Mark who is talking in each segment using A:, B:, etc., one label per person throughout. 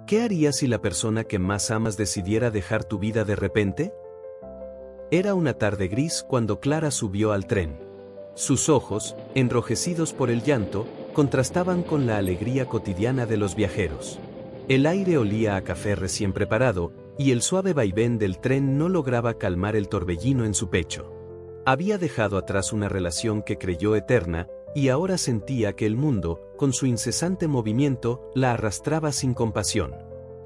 A: ¿Qué harías si la persona que más amas decidiera dejar tu vida de repente? Era una tarde gris cuando Clara subió al tren. Sus ojos, enrojecidos por el llanto, contrastaban con la alegría cotidiana de los viajeros. El aire olía a café recién preparado, y el suave vaivén del tren no lograba calmar el torbellino en su pecho. Había dejado atrás una relación que creyó eterna, y ahora sentía que el mundo, con su incesante movimiento, la arrastraba sin compasión.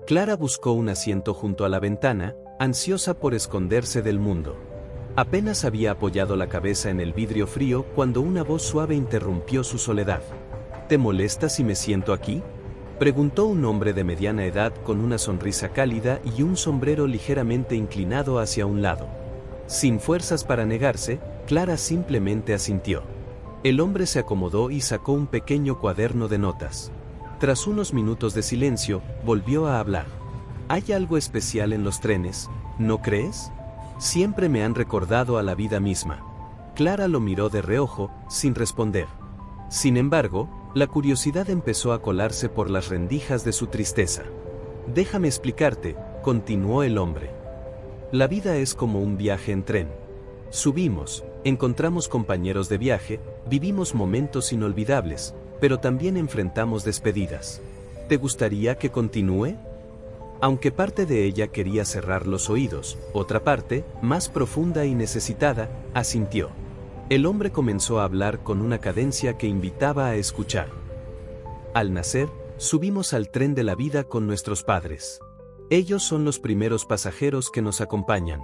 A: Clara buscó un asiento junto a la ventana, ansiosa por esconderse del mundo. Apenas había apoyado la cabeza en el vidrio frío cuando una voz suave interrumpió su soledad. ¿Te molesta si me siento aquí?, preguntó un hombre de mediana edad con una sonrisa cálida y un sombrero ligeramente inclinado hacia un lado. Sin fuerzas para negarse, Clara simplemente asintió. El hombre se acomodó y sacó un pequeño cuaderno de notas. Tras unos minutos de silencio, volvió a hablar. «Hay algo especial en los trenes, ¿no crees? Siempre me han recordado a la vida misma». Clara lo miró de reojo, sin responder. Sin embargo, la curiosidad empezó a colarse por las rendijas de su tristeza. «Déjame explicarte», continuó el hombre. «La vida es como un viaje en tren. Subimos, encontramos compañeros de viaje, vivimos momentos inolvidables, pero también enfrentamos despedidas. ¿Te gustaría que continúe?». Aunque parte de ella quería cerrar los oídos, otra parte, más profunda y necesitada, asintió. El hombre comenzó a hablar con una cadencia que invitaba a escuchar. «Al nacer, subimos al tren de la vida con nuestros padres. Ellos son los primeros pasajeros que nos acompañan.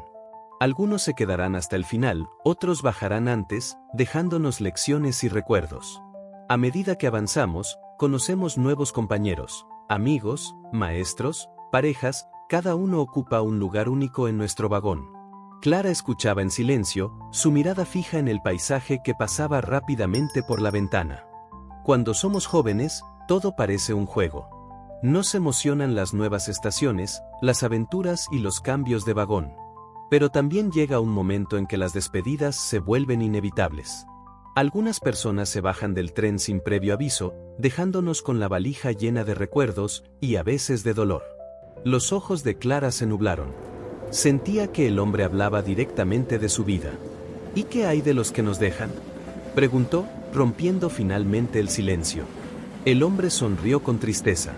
A: Algunos se quedarán hasta el final, otros bajarán antes, dejándonos lecciones y recuerdos. A medida que avanzamos, conocemos nuevos compañeros, amigos, maestros, parejas, cada uno ocupa un lugar único en nuestro vagón». Clara escuchaba en silencio, su mirada fija en el paisaje que pasaba rápidamente por la ventana. Cuando somos jóvenes, todo parece un juego. Nos emocionan las nuevas estaciones, las aventuras y los cambios de vagón. Pero también llega un momento en que las despedidas se vuelven inevitables. Algunas personas se bajan del tren sin previo aviso, dejándonos con la valija llena de recuerdos y a veces de dolor. Los ojos de Clara se nublaron. Sentía que el hombre hablaba directamente de su vida. «¿Y qué hay de los que nos dejan?», preguntó, rompiendo finalmente el silencio. El hombre sonrió con tristeza.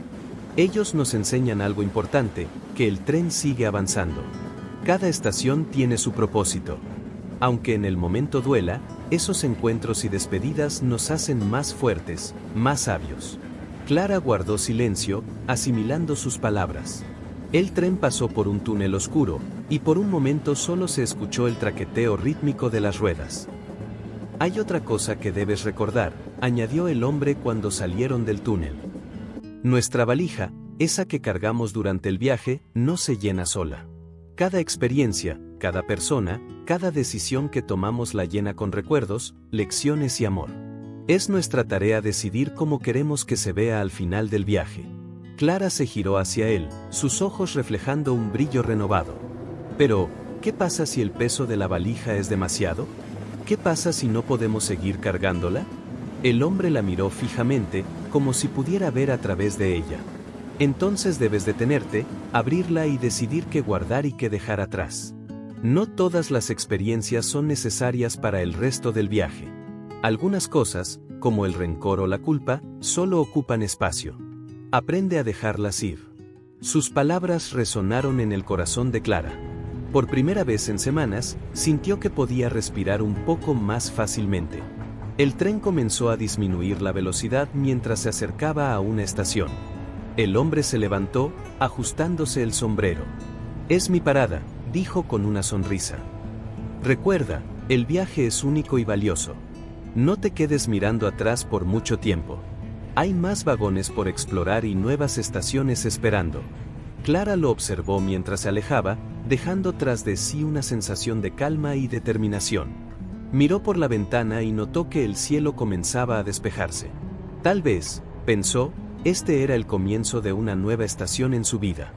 A: «Ellos nos enseñan algo importante, que el tren sigue avanzando. Cada estación tiene su propósito. Aunque en el momento duela, esos encuentros y despedidas nos hacen más fuertes, más sabios». Clara guardó silencio, asimilando sus palabras. El tren pasó por un túnel oscuro, y por un momento solo se escuchó el traqueteo rítmico de las ruedas. «Hay otra cosa que debes recordar», añadió el hombre cuando salieron del túnel. «Nuestra valija, esa que cargamos durante el viaje, no se llena sola. Cada experiencia, cada persona, cada decisión que tomamos la llena con recuerdos, lecciones y amor. Es nuestra tarea decidir cómo queremos que se vea al final del viaje». Clara se giró hacia él, sus ojos reflejando un brillo renovado. «Pero, ¿qué pasa si el peso de la valija es demasiado? ¿Qué pasa si no podemos seguir cargándola?». El hombre la miró fijamente, como si pudiera ver a través de ella. «Entonces debes detenerte, abrirla y decidir qué guardar y qué dejar atrás. No todas las experiencias son necesarias para el resto del viaje. Algunas cosas, como el rencor o la culpa, solo ocupan espacio. Aprende a dejarlas ir». Sus palabras resonaron en el corazón de Clara. Por primera vez en semanas, sintió que podía respirar un poco más fácilmente. El tren comenzó a disminuir la velocidad mientras se acercaba a una estación. El hombre se levantó, ajustándose el sombrero. «Es mi parada», dijo con una sonrisa. «Recuerda, el viaje es único y valioso. No te quedes mirando atrás por mucho tiempo. Hay más vagones por explorar y nuevas estaciones esperando». Clara lo observó mientras se alejaba, dejando tras de sí una sensación de calma y determinación. Miró por la ventana y notó que el cielo comenzaba a despejarse. Tal vez, pensó, este era el comienzo de una nueva estación en su vida.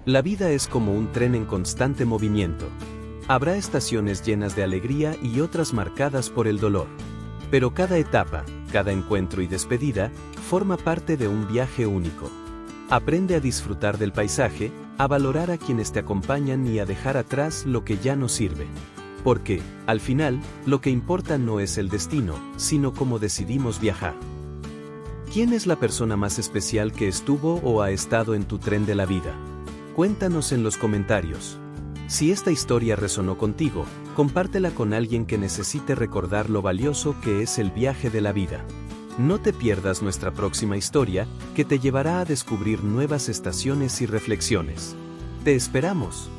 A: La vida es como un tren en constante movimiento. Habrá estaciones llenas de alegría y otras marcadas por el dolor. Pero cada etapa, cada encuentro y despedida, forma parte de un viaje único. Aprende a disfrutar del paisaje, a valorar a quienes te acompañan y a dejar atrás lo que ya no sirve. Porque, al final, lo que importa no es el destino, sino cómo decidimos viajar. ¿Quién es la persona más especial que estuvo o ha estado en tu tren de la vida? Cuéntanos en los comentarios. Si esta historia resonó contigo, compártela con alguien que necesite recordar lo valioso que es el viaje de la vida. No te pierdas nuestra próxima historia, que te llevará a descubrir nuevas estaciones y reflexiones. ¡Te esperamos!